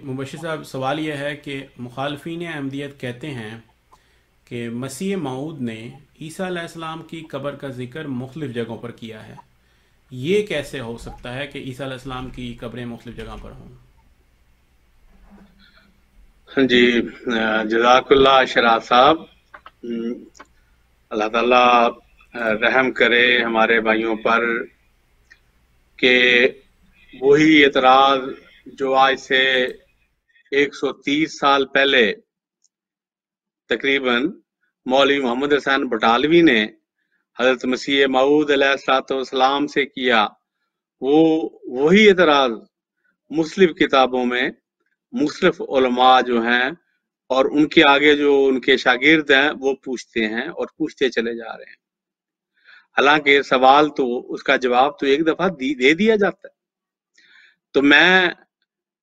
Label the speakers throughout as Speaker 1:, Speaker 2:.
Speaker 1: मुबशिर साहब, सवाल यह है कि मुखालफीन अहमदियत कहते हैं कि मसीह मऊद ने ईसा अलैहिस्सलाम की कब्र का जिक्र मुख्तलिफ जगहों पर किया है। ये कैसे हो सकता है कि ईसा अलैहिस्सलाम की कब्रें मुख्तलिफ जगह पर हों?
Speaker 2: हाँ जी, जज़ाकुल्लाह शराफ साहब। अल्लाह ताला रहम करे हमारे भाइयों पर कि वही एतराज जो आज से 130 साल पहले तकरीबन मौलवी मोहम्मद हसन बटालवी ने हजरत मसीह मऊद अलैहिस्सलाम से किया, वो वही एतराज मुख्तलिफ किताबों में मुख्तलिफ उलमा जो हैं और उनके आगे जो उनके शागिर्द हैं वो पूछते हैं और पूछते चले जा रहे हैं। हालांकि सवाल तो उसका जवाब तो एक दफा दे दिया जाता है। तो मैं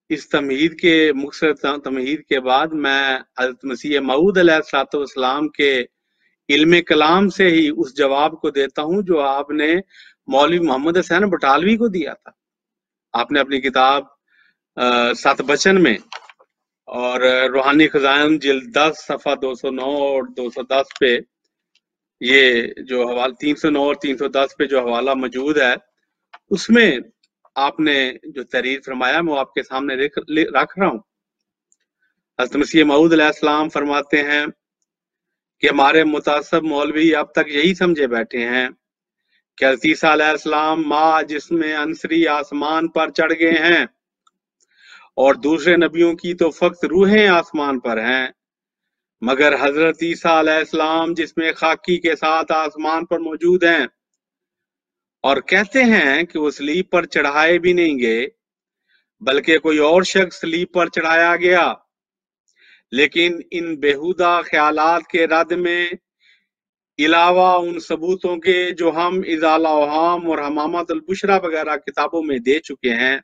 Speaker 2: इस तमहीद के मुख्तसर तमहीद के बाद मैं हज़रत मसीह मऊद अलैहिस्सलाम के इल्म कलाम से ही उस जवाब को देता हूं जो आपने मौलवी मोहम्मद हसन बटालवी को दिया था। आपने अपनी किताब सात बचन में और रूहानी खजान जिल्द 10 सफ़ा 209 और 210 पे ये जो हवाला 309 और 310 पे जो हवाला मौजूद है उसमें आपने जो तहरीर फरमाया मैं आपके सामने रख रहा हूँ। हज़रत मसीह मऊद अलैहिस्सलाम फरमाते हैं कि हमारे मुतासब मौलवी अब तक यही समझे बैठे हैं कि हज़रत ईसा अलैहिस्सलाम माँ जिसमें अंसरी आसमान पर चढ़ गए हैं और दूसरे नबियों की तो फक्त रूहें आसमान पर हैं, मगर हजरत ईसा अलैहिस्सलाम जिसमें खाकी के साथ आसमान पर मौजूद हैं और कहते हैं कि वो सलीब पर चढ़ाए भी नहीं गए बल्कि कोई और शख्स सलीब पर चढ़ाया गया। लेकिन इन बेहुदा ख्यालात के रद में इलावा उन सबूतों के जो हम इजाला ओहाम और हमामत अल बुशरा वगैरह किताबों में दे चुके हैं,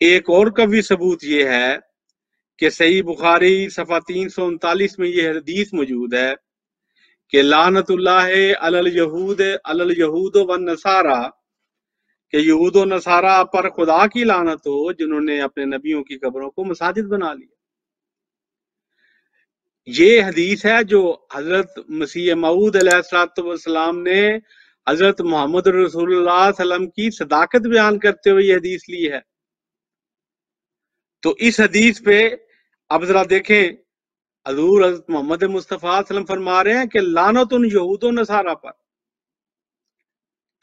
Speaker 2: एक और कवी सबूत ये है कि सही बुखारी सफ़ा 339 में ये हदीस मौजूद है कि लानतुल्लाह अलल यहूद व नसारा, कि यहूद व नसारा पर खुदा की लानत हो जिन्होंने अपने नबियों की कब्रों को मसाजिद बना लिया। ये हदीस है जो हजरत मसीह मऊद अलैहिस्सलाम ने हजरत मोहम्मद रसूलुल्लाह सल्लम की सदाकत बयान करते हुए ये हदीस ली है। तो इस हदीस पे अब जरा देखें, हजूर हजरत मोहम्मद मुस्तफ़ा सल्लम फरमा रहे हैं कि लानत उन यहूद और नसारा पर,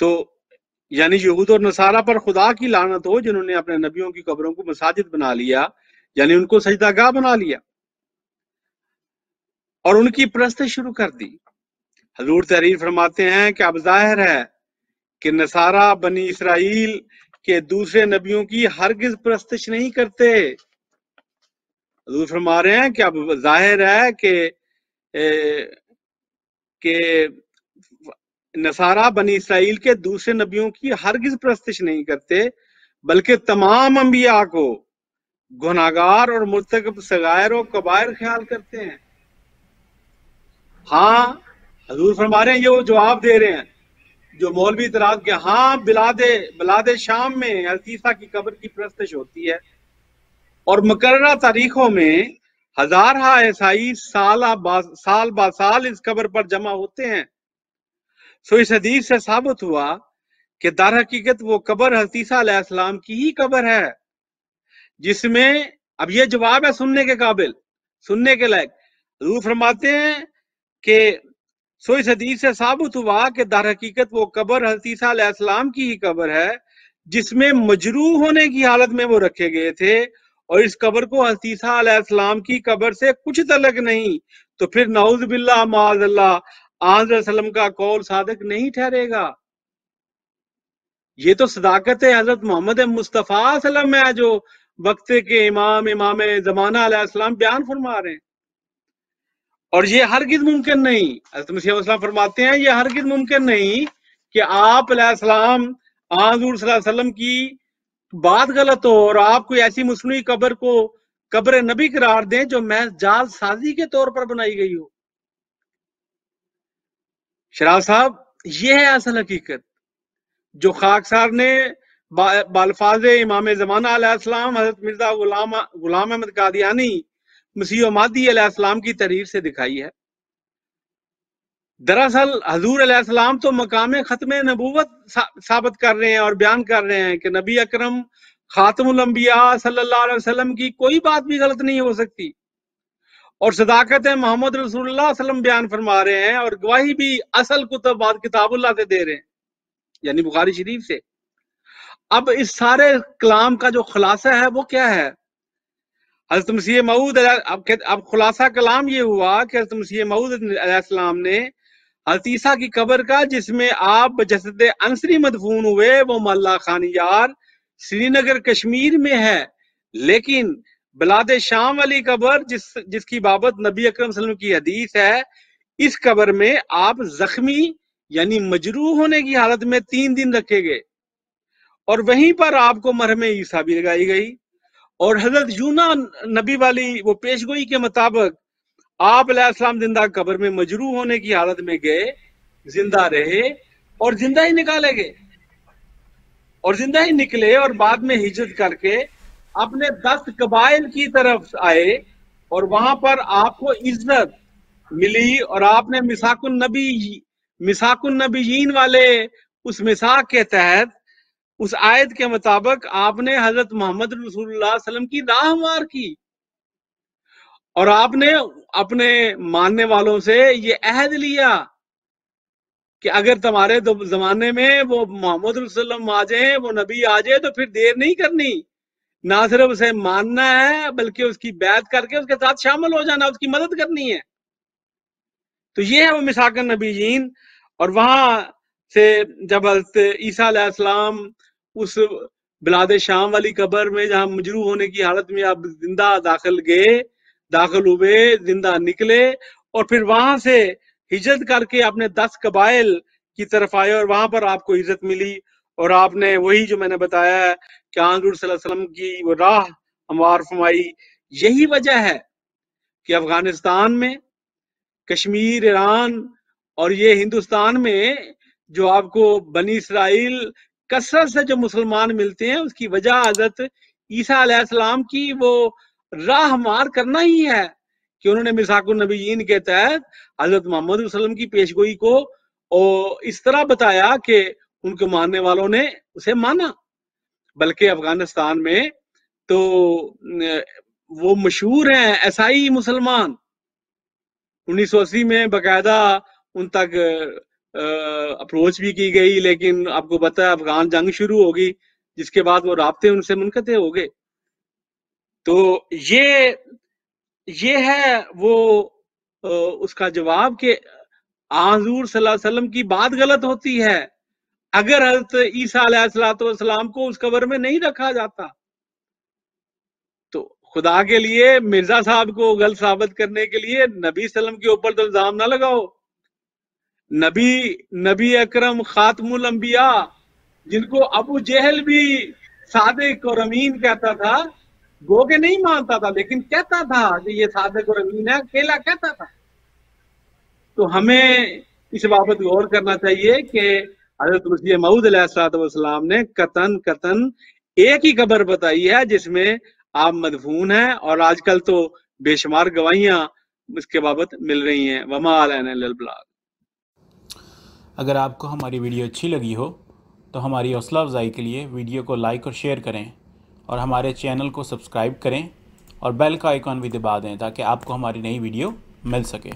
Speaker 2: तो यानी यहूद और नसारा पर खुदा की लानत हो जिन्होंने अपने नबियों की कब्रों को मसाजिद बना लिया, यानी उनको सजदागाह बना लिया और उनकी परस्त शुरू कर दी। हजूर तहरीर फरमाते हैं कि अब जाहिर है कि नसारा बनी इसराइल के दूसरे नबियों की हरगिज परस्तिश नहीं करते। हजूर फरमा रहे हैं कि अब जाहिर है कि नसारा बनी इसराइल के दूसरे नबियों की हरगिज परस्तिश नहीं करते बल्कि तमाम अंबिया को गुनाहगार और मुर्तकब सगायर और कबायर ख्याल करते हैं। हाँ, हजूर फरमा रहे हैं, ये वो जवाब दे रहे हैं जो मौलवी इतराज के, हाँ बिलादे शाम में हज़रत की कब्र की परस्तिश होती है और मुकर्ररा तारीखों में हजारहा ईसाई साल बा साल इस कब्र पर जमा होते हैं। सो इस हदीस से साबित हुआ कि दर हकीकत वो कब्र हज़रत ईसा अलैहिस्सलाम की ही कब्र है, जिसमें अब ये जवाब है सुनने के काबिल, सुनने के लायक। हजूर फरमाते हैं कि सो इस हदीस से साबित हुआ कि दर हकीकत वो कब्र हज़रत ईसा अलैहिस्सलाम की ही कब्र है जिसमें मजरूह होने की हालत में वो रखे गए थे, और इस कब्र को हज़रत ईसा अलैहिस्सलाम की कब्र से कुछ तल्लुक नहीं, तो फिर नाउज़ बिल्लाह माअज़ल्लाह आज़ सल्लम का कौल सादिक नहीं ठहरेगा। ये तो सदाकत है हजरत मोहम्मद मुस्तफ़ा सल्लम है जो वक्त के इमाम जमाना अलैहिस्सलाम बयान फरमा रहे हैं। और ये हरगिज मुमकिन नहीं, हज़रत मसीह फरमाते हैं ये हरगिज मुमकिन नहीं कि आप अलैहिस्सलाम हुज़ूर सल्लल्लाहु अलैहि वसल्लम की बात गलत हो और आप कोई ऐसी मुस्लिम कब्र को कब्र नबी करार दें जो महज जाल साजी के तौर पर बनाई गई हो। शराफ साहब, ये है असल हकीकत जो खाकसार ने بالفاظ امام زمانہ علیہ السلام حضرت مرزا غلام احمد قادیانی مسیح مہدی علیہ السلام کی تحریر سے دکھائی ہے۔ دراصل حضور علیہ السلام تو مقام ختم نبوت ثابت کر رہے ہیں اور بیان کر رہے ہیں کہ نبی اکرم خاتم الانبیاء صلی اللہ علیہ وسلم کی کوئی بات بھی غلط نہیں ہو سکتی، اور صداقت محمد رسول اللہ صلی اللہ علیہ وسلم بیان فرما رہے ہیں، اور گواہی بھی اصل کتاب اللہ سے دے رہے ہیں، یعنی بخاری شریف سے۔ اب اس سارے کلام کا جو خلاصہ ہے وہ کیا ہے؟ حضرت مسیح موعود اب خلاصہ کلام یہ ہوا کہ حضرت مسیح موعود علیہ السلام نے حضرت عیسیٰ کی قبر کا، جس میں آپ بجسد عنصری مدفون ہوئے، وہ محلہ خانیار سری نگر کشمیر میں ہے، لیکن بلاد شام والی قبر جس کی بابت نبی اکرم صلی اللہ علیہ وسلم کی حدیث ہے، اس قبر میں آپ زخمی یعنی مجروح ہونے کی حالت میں 3 دن رکھے گئے، اور وہیں پر آپ کو مرہم عیسیٰ بھی لگائی گئی، اور حضرت یونا نبی والی وہ پیشگوئی کے مطابق آپ علیہ السلام زندہ قبر میں مجروح ہونے کی حالت میں گئے، زندہ رہے اور زندہ ہی نکالے گئے، اور زندہ ہی نکلے، اور بعد میں ہجرت کر کے اپنے 10 قبائل کی طرف آئے، اور وہاں پر آپ کو عزت ملی، اور آپ نے مساق النبیین والے اس مساق کے تحت اس آیت کے مطابق آپ نے حضرت محمد رسول اللہ صلی اللہ علیہ وسلم کی راہ ہموار کی، اور آپ نے اپنے ماننے والوں سے یہ عہد لیا کہ اگر تمہارے زمانے میں وہ محمد رسول اللہ وسلم آ جائیں، وہ نبی آ جائے، تو پھر دیر نہیں کرنی، نہ صرف اسے ماننا ہے بلکہ اس کی بیعت کر کے اس کے ساتھ شامل ہو جانا، اس کی مدد کرنی ہے۔ تو یہ ہے وہ مساق النبیین۔ اور وہاں سے جب حضرت عیسیٰ علیہ السلام اس بلاد شام والی قبر میں جہاں مجروح ہونے کی حالت میں آپ زندہ داخل ہوئے، زندہ نکلے، اور پھر وہاں سے ہجرت کر کے اپنے 10 قبائل کی طرف آئے، اور وہاں پر آپ کو عزت ملی، اور آپ نے وہی جو میں نے بتایا ہے کہ حضور صلی اللہ علیہ وسلم کی وہ راہ ہموار فرمائی۔ یہی وجہ ہے کہ افغانستان میں، کشمیر، ایران اور یہ ہندوستان میں جو آپ کو بنی اسرائیل کثرت سے جو مسلمان ملتے ہیں، اس کی وجہ حضرت عیسیٰ علیہ السلام کی وہ راہ ہموار کرنا ہی ہے کہ انہوں نے مساق النبیین کے تحت حضرت محمد صلی اللہ علیہ وسلم کی پیشگوئی کو اس طرح بتایا کہ ان کے ماننے والوں نے اسے مانا۔ بلکہ افغانستان میں تو وہ مشہور ہیں عیسائی مسلمان، 1980 میں باقاعدہ ان تک اپروچ بھی کی گئی، لیکن آپ کو پتہ ہے افغان جنگ شروع ہوگی، جس کے بعد وہ رابطے ان سے منقطع ہو گئے۔ تو یہ ہے وہ اس کا جواب کہ حضور صلی اللہ علیہ وسلم کی بات غلط ہوتی ہے اگر حضرت عیسیٰ علیہ السلام کو اس قبر میں نہیں رکھا جاتا۔ تو خدا کے لیے مرزا صاحب کو غلط ثابت کرنے کے لیے نبی صلی اللہ علیہ وسلم کے اوپر تو الزام نہ لگاؤ۔ نبی اکرم خاتم الانبیاء، جن کو ابو جہل بھی صادق اور امین کہتا تھا، گو کہ نہیں مانتا تھا لیکن کہتا تھا کہ یہ صادق اور امین ہے، اکیلا کہتا تھا۔ تو ہمیں اس بابت غور کرنا چاہیے کہ حضرت مسیح موعود علیہ السلام نے قطعاً ایک ہی قبر بتائی ہے جس میں آپ مدفون ہیں، اور آج کل تو بے شمار گواہیاں اس کے بابت مل رہی ہیں۔ وما علینا الا البلاغ۔
Speaker 1: اگر آپ کو ہماری ویڈیو اچھی لگی ہو تو ہماری حوصلہ افزائی کے لیے ویڈیو کو لائک اور شیئر کریں، اور ہمارے چینل کو سبسکرائب کریں، اور بیل کا آئیکن بھی دبا دیں تاکہ آپ کو ہماری نئی ویڈیو مل سکے۔